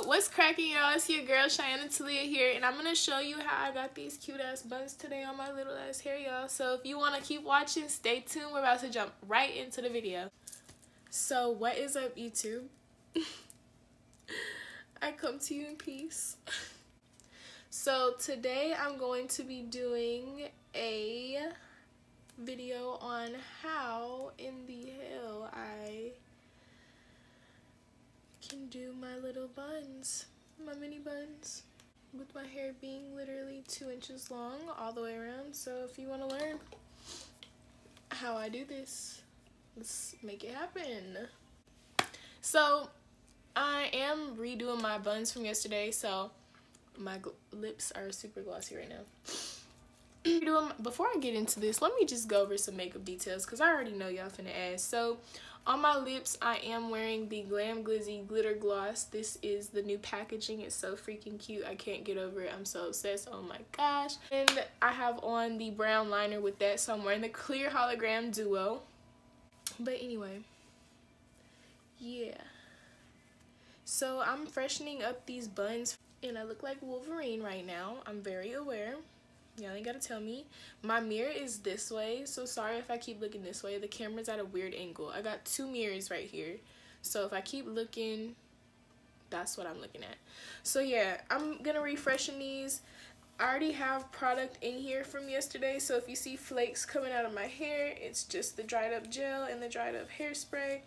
What's cracking, y'all? It's your girl Shaaaaiana here, and I'm gonna show you how I got these cute ass buns today on my little ass hair, y'all. So if you want to keep watching, stay tuned. We're about to jump right into the video. So what is up, YouTube? I come to you in peace. So today I'm going to be doing a video on how in the hell I can do my little buns, my mini buns, with my hair being literally 2 inches long all the way around. So if you want to learn how I do this, let's make it happen. So I am redoing my buns from yesterday, so my lips are super glossy right now. Before I get into this, let me just go over some makeup details because I already know y'all finna ask. So on my lips, I am wearing the Glam Glizzy Glitter Gloss. This is the new packaging. It's so freaking cute. I can't get over it. I'm so obsessed. Oh my gosh. And I have on the brown liner with that, so I'm wearing the Clear Hologram Duo. But anyway, yeah. So I'm freshening up these buns, and I look like Wolverine right now. I'm very aware. Y'all ain't gotta tell me. My mirror is this way, so sorry if I keep looking this way. The camera's at a weird angle. I got 2 mirrors right here, so if I keep looking, that's what I'm looking at. So yeah, I'm gonna refreshen these. I already have product in here from yesterday, so if you see flakes coming out of my hair, it's just the dried up gel and the dried up hairspray,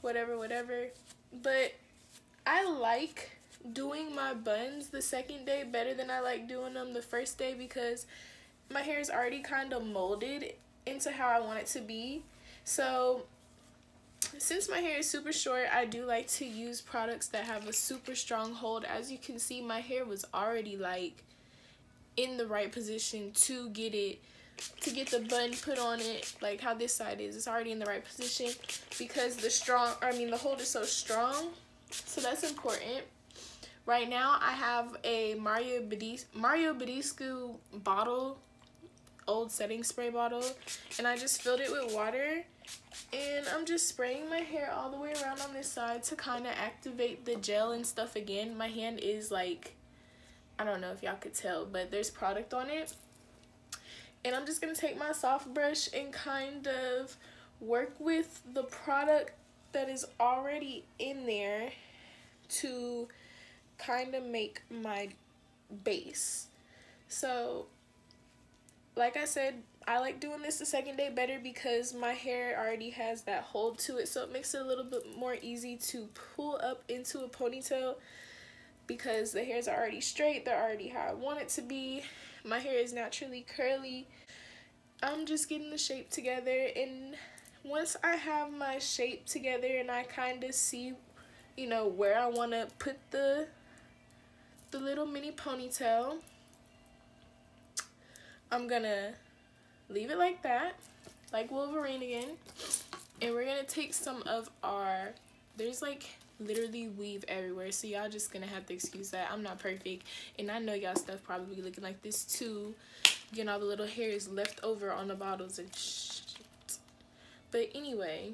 whatever. But I like doing my buns the second day better than I like doing them the first day because my hair is already kind of molded into how I want it to be. So since my hair is super short, I do like to use products that have a super strong hold. As you can see, my hair was already like in the right position to get the bun put on it, like how this side is. It's already in the right position because the hold is so strong. So that's important. Right now, I have a Mario Badescu bottle, old setting spray bottle, and I just filled it with water, and I'm just spraying my hair all the way around on this side to kind of activate the gel and stuff again. My hand is like, I don't know if y'all could tell, but there's product on it, and I'm just going to take my soft brush and kind of work with the product that is already in there to kind of make my base. So like I said, I like doing this the second day better because my hair already has that hold to it, so it makes it a little bit more easy to pull up into a ponytail because the hairs are already straight. They're already how I want it to be. My hair is naturally curly. I'm just getting the shape together, and once I have my shape together and I kind of see, you know, where I want to put the little mini ponytail, I'm gonna leave it like that, like Wolverine again, and we're gonna take some of our, there's like literally weave everywhere, so y'all just gonna have to excuse that. I'm not perfect, and I know y'all stuff probably looking like this too, getting all the little hairs left over on the bottles and shit. But anyway,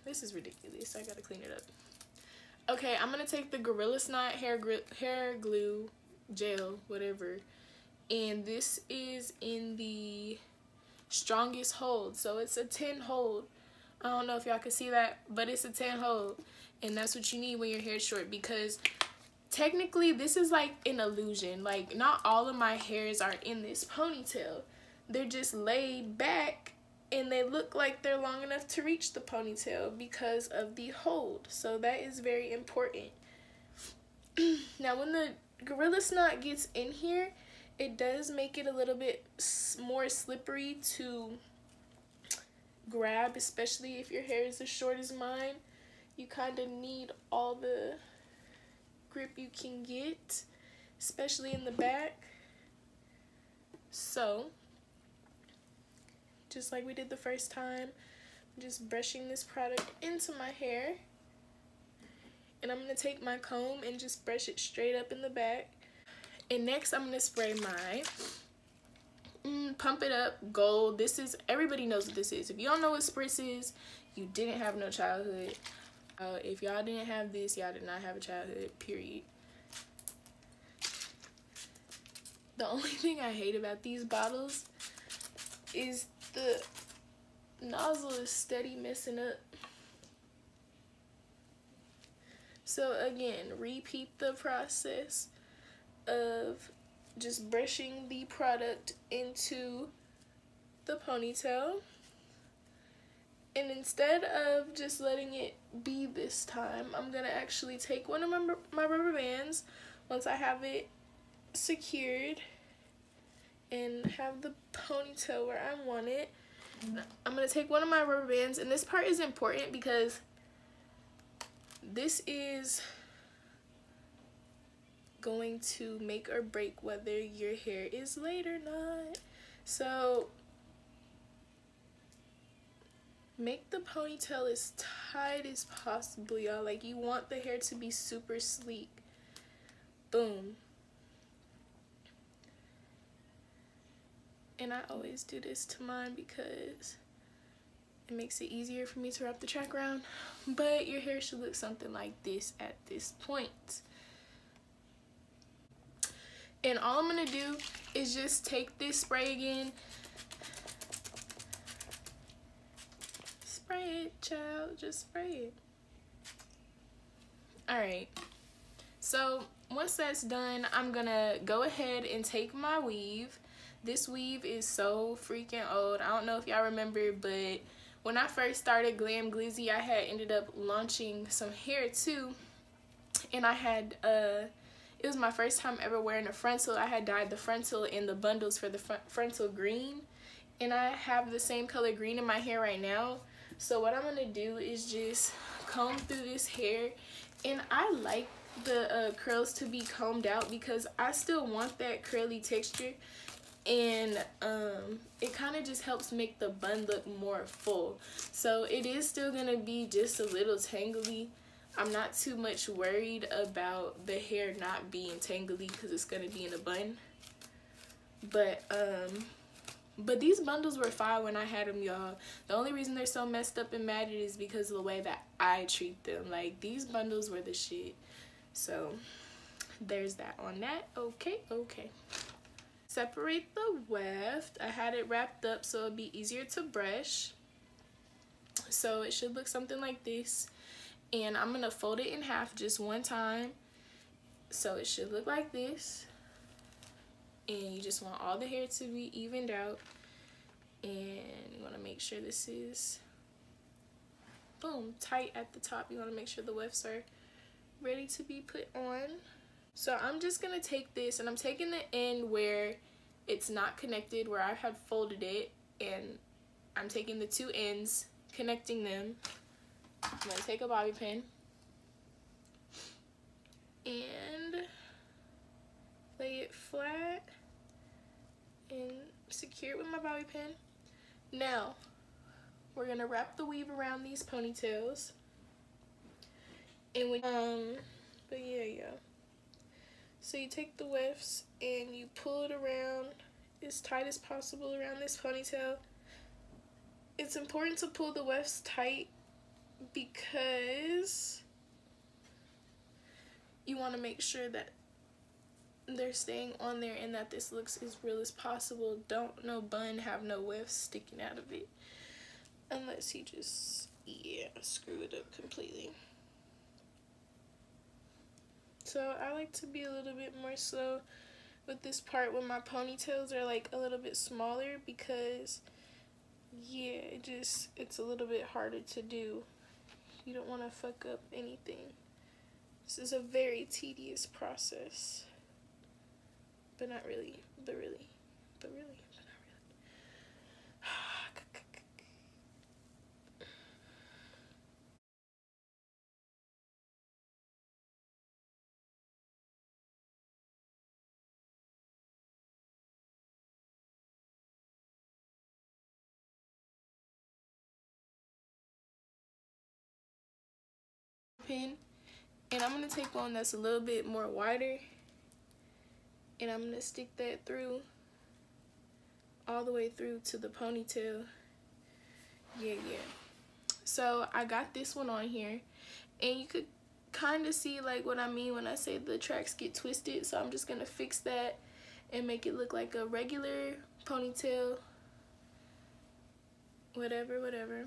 this is ridiculous. I gotta clean it up. Okay, I'm gonna take the Gorilla Snot hair glue gel, whatever, and this is in the strongest hold, so it's a 10 hold. I don't know if y'all can see that, but it's a 10 hold, and that's what you need when your hair is short, because technically this is like an illusion. Like, not all of my hairs are in this ponytail. They're just laid back, and they look like they're long enough to reach the ponytail because of the hold. So that is very important. Now, when the Gorilla Snot gets in here, it does make it a little bit more slippery to grab, especially if your hair is as short as mine. You kind of need all the grip you can get, especially in the back. So just like we did the first time, I'm just brushing this product into my hair, and I'm going to take my comb and just brush it straight up in the back. And next I'm going to spray my Pump It Up Gold. This is, everybody knows what this is. If you don't know what Spritz is, you didn't have no childhood. If y'all didn't have this, y'all did not have a childhood, period. The only thing I hate about these bottles is the nozzle is steady messing up. So again, repeat the process of just brushing the product into the ponytail. And instead of just letting it be this time, I'm gonna actually take one of my rubber bands once I have it secured and have the ponytail where I want it. I'm gonna take one of my rubber bands, and this part is important because this is going to make or break whether your hair is laid or not. So make the ponytail as tight as possible, y'all. Like, you want the hair to be super sleek. Boom. And I always do this to mine because it makes it easier for me to wrap the track around. But your hair should look something like this at this point. And all I'm gonna do is just take this spray again. Spray it, child, just spray it. Alright, so once that's done, I'm gonna go ahead and take my weave. This weave is so freaking old. I don't know if y'all remember, but when I first started Glam Glizzy, I had ended up launching some hair too. And I had, it was my first time ever wearing a frontal. I had dyed the frontal in the bundles for the frontal green. And I have the same color green in my hair right now. So what I'm gonna do is just comb through this hair. And I like the curls to be combed out because I still want that curly texture. And it kind of just helps make the bun look more full. So it is still gonna be just a little tangly. I'm not too much worried about the hair not being tangly because it's gonna be in a bun. But these bundles were fine when I had them, y'all. The only reason they're so messed up and matted is because of the way that I treat them. Like, these bundles were the shit. So there's that on that. Okay. Separate the weft. I had it wrapped up so it'd be easier to brush. So it should look something like this. And I'm gonna fold it in half just one time. So it should look like this. And you just want all the hair to be evened out. And you wanna make sure this is, boom, tight at the top. You wanna make sure the wefts are ready to be put on. So I'm just gonna take this, and I'm taking the end where it's not connected, where I had folded it, and I'm taking the two ends, connecting them. I'm gonna take a bobby pin and lay it flat and secure it with my bobby pin. Now we're gonna wrap the weave around these ponytails, and but yeah. So you take the wefts and you pull it around as tight as possible around this ponytail. It's important to pull the wefts tight because you want to make sure that they're staying on there and that this looks as real as possible. Don't no bun have no wefts sticking out of it unless you just, yeah, screw it up completely. So I like to be a little bit more slow with this part when my ponytails are like a little bit smaller because, yeah, it's a little bit harder to do. You don't want to fuck up anything. This is a very tedious process. But not really, but really, but really, but not really. Pin, and I'm gonna take one that's a little bit more wider, and I'm gonna stick that through all the way through to the ponytail. Yeah. So I got this one on here, and you could kind of see like what I mean when I say the tracks get twisted. So I'm just gonna fix that and make it look like a regular ponytail, whatever.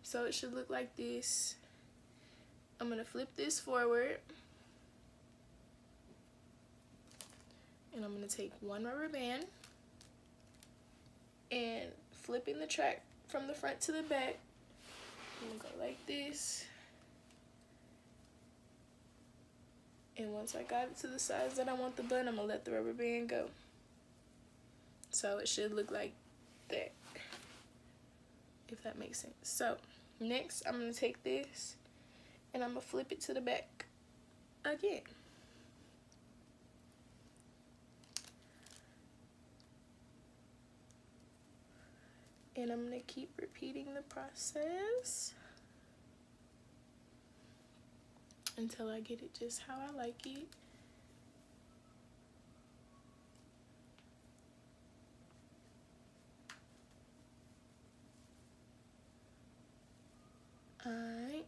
So it should look like this. I'm gonna flip this forward, and I'm gonna take one rubber band and flipping the track from the front to the back. I'm gonna go like this. And once I got it to the size that I want the bun, I'm gonna let the rubber band go. So it should look like that, if that makes sense. So next, I'm gonna take this and I'm gonna flip it to the back again. And I'm gonna keep repeating the process until I get it just how I like it. Alright.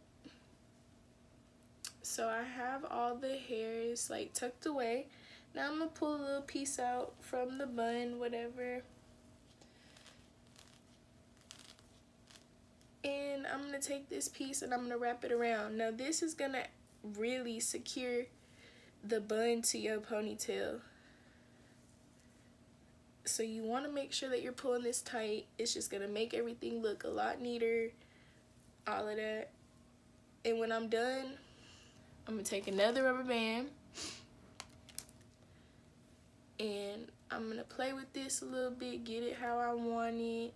So I have all the hairs like tucked away. Now I'm gonna pull a little piece out from the bun, whatever. And I'm gonna take this piece and I'm gonna wrap it around. Now this is gonna really secure the bun to your ponytail. So you wanna make sure that you're pulling this tight. It's just gonna make everything look a lot neater, all of that. And when I'm done, I'm gonna take another rubber band and I'm gonna play with this a little bit, get it how I want it.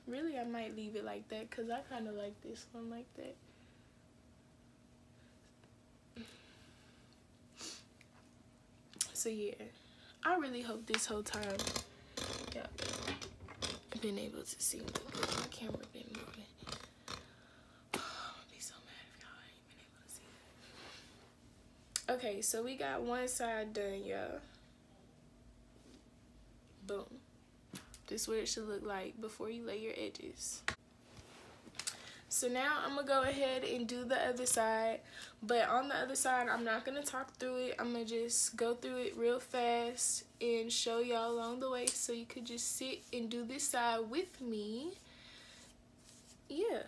Really, I might leave it like that because I kind of like this one like that. So yeah, I really hope this whole time y'all been able to see me because my camera been moving. I'm gonna be so mad if y'all ain't been able to see it. Okay, so we got one side done, y'all. Boom. This is what it should look like before you lay your edges. So now I'm gonna go ahead and do the other side, but on the other side I'm not gonna talk through it. I'm gonna just go through it real fast and show y'all along the way so you could just sit and do this side with me. Yeah.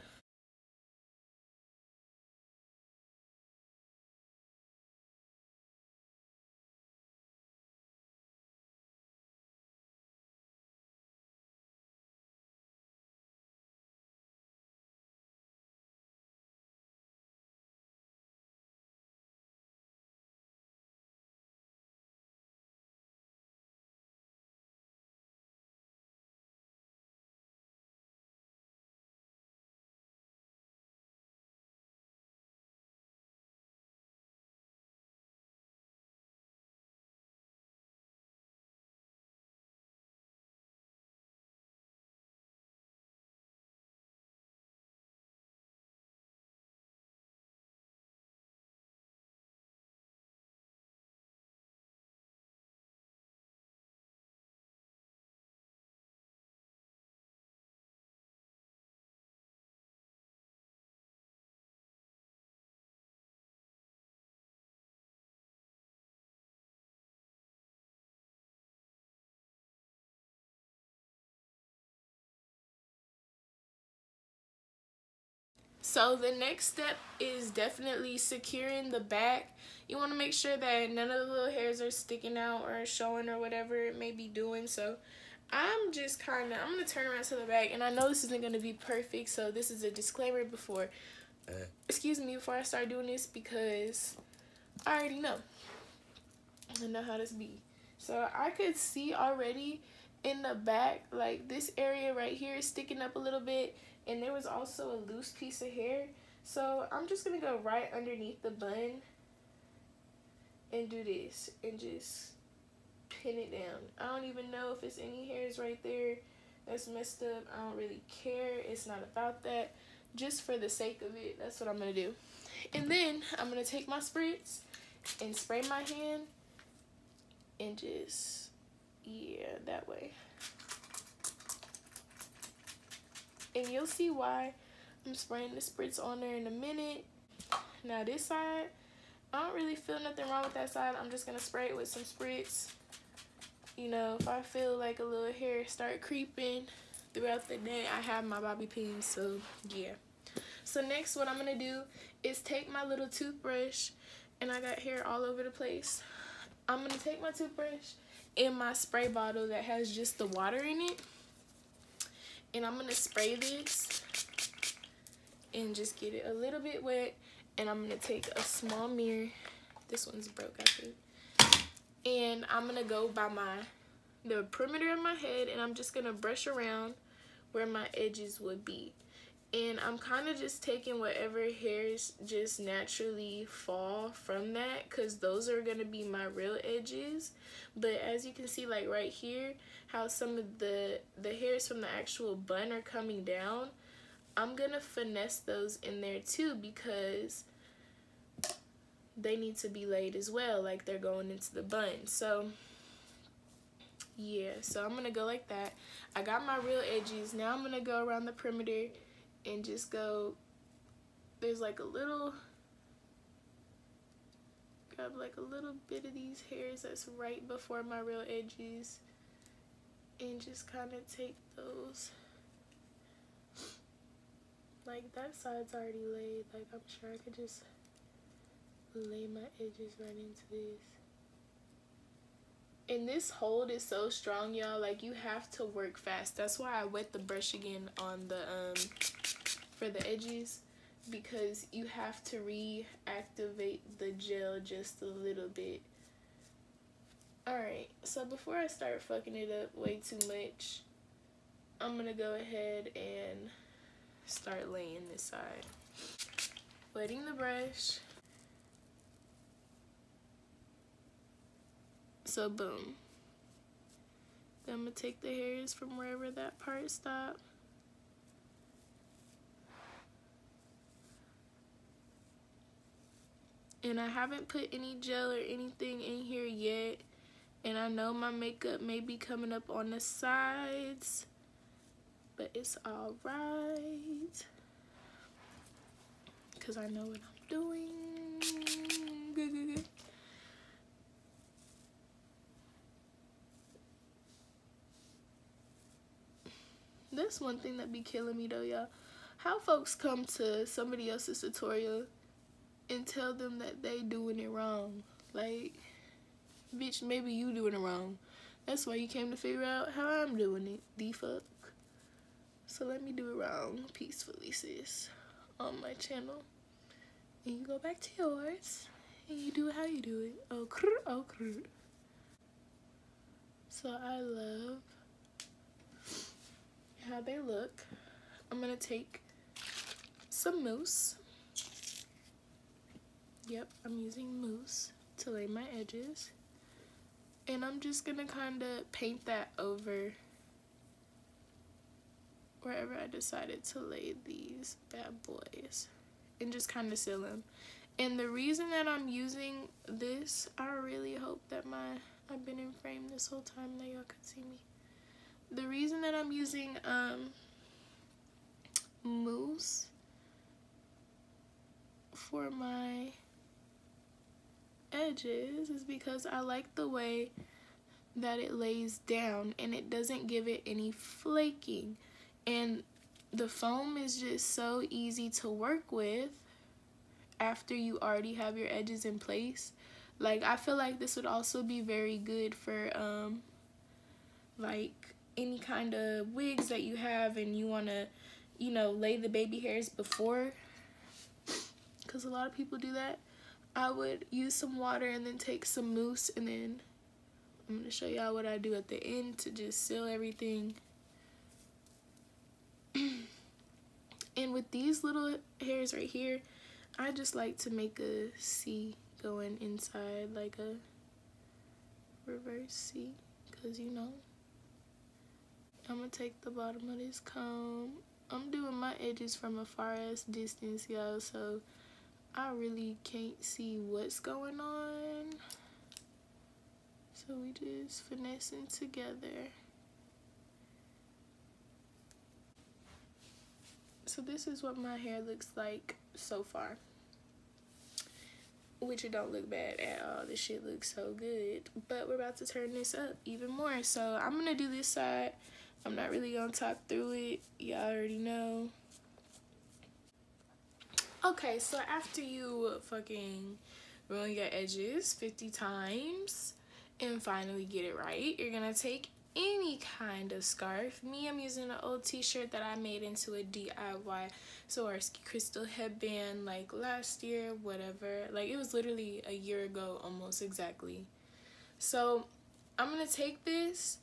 So the next step is definitely securing the back. You want to make sure that none of the little hairs are sticking out or showing or whatever it may be doing. So I'm just I'm going to turn around to the back, and I know this isn't going to be perfect, so this is a disclaimer before, before I start doing this, because I already know. I know how this be. So I could see already in the back, like this area right here is sticking up a little bit, and there was also a loose piece of hair. So I'm just gonna go right underneath the bun and do this and just pin it down. I don't even know if it's any hairs right there that's messed up. I don't really care. It's not about that. Just for the sake of it, that's what I'm gonna do. And then I'm gonna take my spritz and spray my hand and just, yeah, that way. And you'll see why I'm spraying the spritz on there in a minute. Now this side, I don't really feel nothing wrong with that side. I'm just gonna spray it with some spritz. You know, if I feel like a little hair start creeping throughout the day, I have my bobby pins, so yeah. So next, what I'm gonna do is take my little toothbrush, and I got hair all over the place. I'm gonna take my toothbrush in my spray bottle that has just the water in it, and I'm gonna spray this and just get it a little bit wet. And I'm gonna take a small mirror. This one's broke, I think. And I'm gonna go by the perimeter of my head, and I'm just gonna brush around where my edges would be. And I'm kind of just taking whatever hairs just naturally fall from that, because those are gonna be my real edges. But as you can see, like right here, how some of the hairs from the actual bun are coming down, I'm gonna finesse those in there too, because they need to be laid as well, like they're going into the bun. So yeah, so I'm gonna go like that. I got my real edges. Now I'm gonna go around the perimeter and just go, there's like a little, grab like a little bit of these hairs that's right before my real edges, and just kind of take those. Like that side's already laid. Like I'm sure I could just lay my edges right into this. And this hold is so strong, y'all. Like you have to work fast. That's why I wet the brush again on the for the edges, because you have to reactivate the gel just a little bit. Alright, so before I start fucking it up way too much, I'm gonna go ahead and start laying this side. Wetting the brush. So boom. Then I'm gonna take the hairs from wherever that part stopped. And I haven't put any gel or anything in here yet. And I know my makeup may be coming up on the sides, but it's alright, because I know what I'm doing. Good. That's one thing that be killing me though, y'all. How folks come to somebody else's tutorial and tell them that they doing it wrong. Like, bitch, maybe you doing it wrong. That's why you came to figure out how I'm doing it. The fuck. So let me do it wrong peacefully, sis, on my channel. And you go back to yours and you do it how you do it. Oh, oh. So I love how they look. I'm gonna take some mousse. Yep, I'm using mousse to lay my edges. And I'm just gonna kind of paint that over wherever I decided to lay these bad boys, and just kind of seal them. And the reason that I'm using this, I really hope that I've been in frame this whole time that y'all could see me. The reason that I'm using mousse for my edges is because I like the way that it lays down and it doesn't give it any flaking. And the foam is just so easy to work with after you already have your edges in place. Like, I feel like this would also be very good for like any kind of wigs that you have and you want to, you know, lay the baby hairs before, because a lot of people do that. I would use some water and then take some mousse, and then I'm going to show y'all what I do at the end to just seal everything. And with these little hairs right here, I just like to make a C going inside, like a reverse C, because you know. I'm going to take the bottom of this comb. I'm doing my edges from a far ass distance, y'all, so I really can't see what's going on. So we just finessing together. So this is what my hair looks like so far. which it don't look bad at all. This shit looks so good. But we're about to turn this up even more. So I'm gonna do this side. I'm not really gonna talk through it. Y'all already know. Okay, so after you fucking ruin your edges 50 times and finally get it right, you're gonna take any kind of scarf. Me, I'm using an old t-shirt that I made into a DIY Swarovski crystal headband like last year, whatever. Like, it was literally a year ago almost exactly. So I'm gonna take this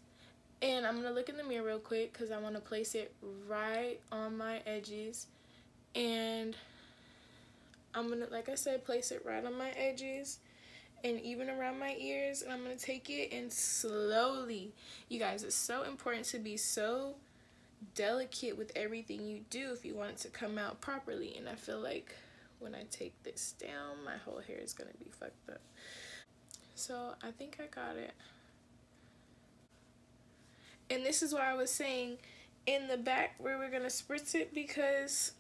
and I'm gonna look in the mirror real quick because I want to place it right on my edges, and I'm gonna, like I said, place it right on my edges and even around my ears, and I'm gonna take it and slowly, you guys, it's so important to be so delicate with everything you do if you want it to come out properly. And I feel like when I take this down, my whole hair is gonna be fucked up. So I think I got it. And this is why I was saying in the back where we're gonna spritz it, because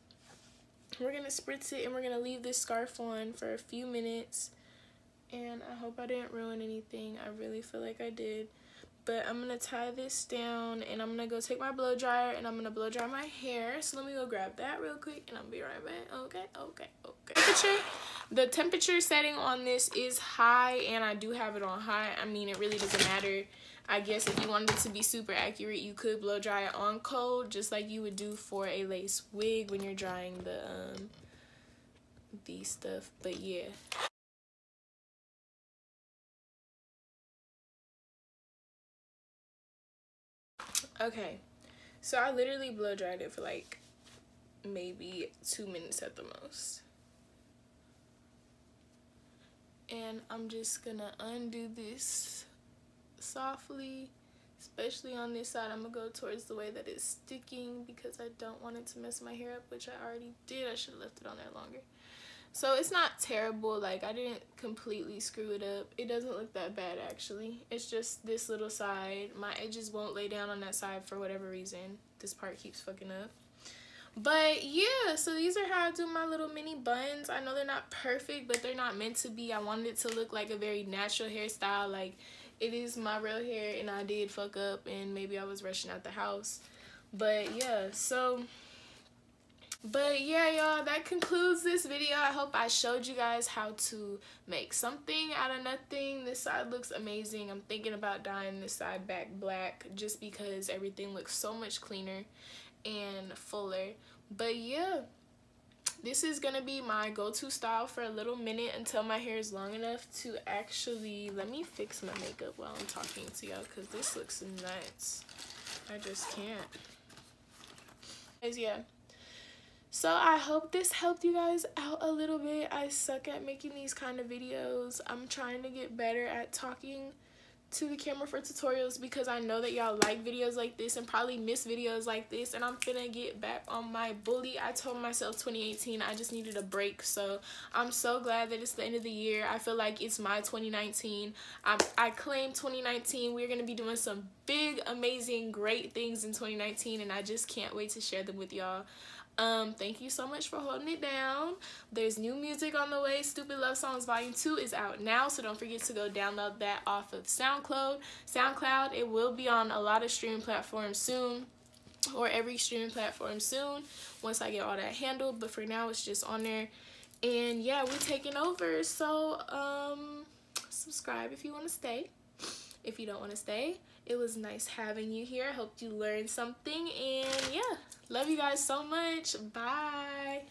we're gonna spritz it and we're gonna leave this scarf on for a few minutes. And I hope I didn't ruin anything. I really feel like I did. But I'm gonna tie this down and I'm gonna go take my blow dryer and I'm gonna blow dry my hair. So let me go grab that real quick and I'll be right back. Okay. The temperature setting on this is high, and I do have it on high. I mean, it really doesn't matter. I guess if you wanted it to be super accurate, you could blow dry it on cold, just like you would do for a lace wig when you're drying the stuff. But yeah. Okay, so I literally blow dried it for like maybe 2 minutes at the most. And I'm just gonna undo this softly, especially on this side. I'm gonna go towards the way that it's sticking because I don't want it to mess my hair up, which I already did. I should have left it on there longer. So it's not terrible, like I didn't completely screw it up. It doesn't look that bad actually. It's just this little side. My edges won't lay down on that side for whatever reason. This part keeps fucking up. But yeah, so these are how I do my little mini buns. I know they're not perfect, but they're not meant to be. I wanted it to look like a very natural hairstyle. Like, it is my real hair and I did fuck up and maybe I was rushing out the house. But yeah, so... But yeah, y'all, that concludes this video. I hope I showed you guys how to make something out of nothing. This side looks amazing. I'm thinking about dyeing this side back black just because everything looks so much cleaner and fuller. But yeah, this is gonna be my go-to style for a little minute until my hair is long enough to actually... Let me fix my makeup while I'm talking to y'all because this looks nuts. I just can't. Yeah. So I hope this helped you guys out a little bit. I suck at making these kind of videos. I'm trying to get better at talking to the camera for tutorials because I know that y'all like videos like this and probably miss videos like this, and I'm finna get back on my bully. I told myself 2018 I just needed a break, so I'm so glad that it's the end of the year. I feel like it's my 2019. I claim 2019. We're gonna be doing some big, amazing, great things in 2019, and I just can't wait to share them with y'all. Thank you so much for holding it down. There's new music on the way. Stupid Love Songs Volume 2 is out now, so don't forget to go download that off of SoundCloud. It will be on a lot of streaming platforms soon, or every streaming platform soon, once I get all that handled. But for now, it's just on there. And yeah, we're taking over. So, subscribe if you want to stay. If you don't want to stay, it was nice having you here. I hope you learned something. And yeah, love you guys so much. Bye.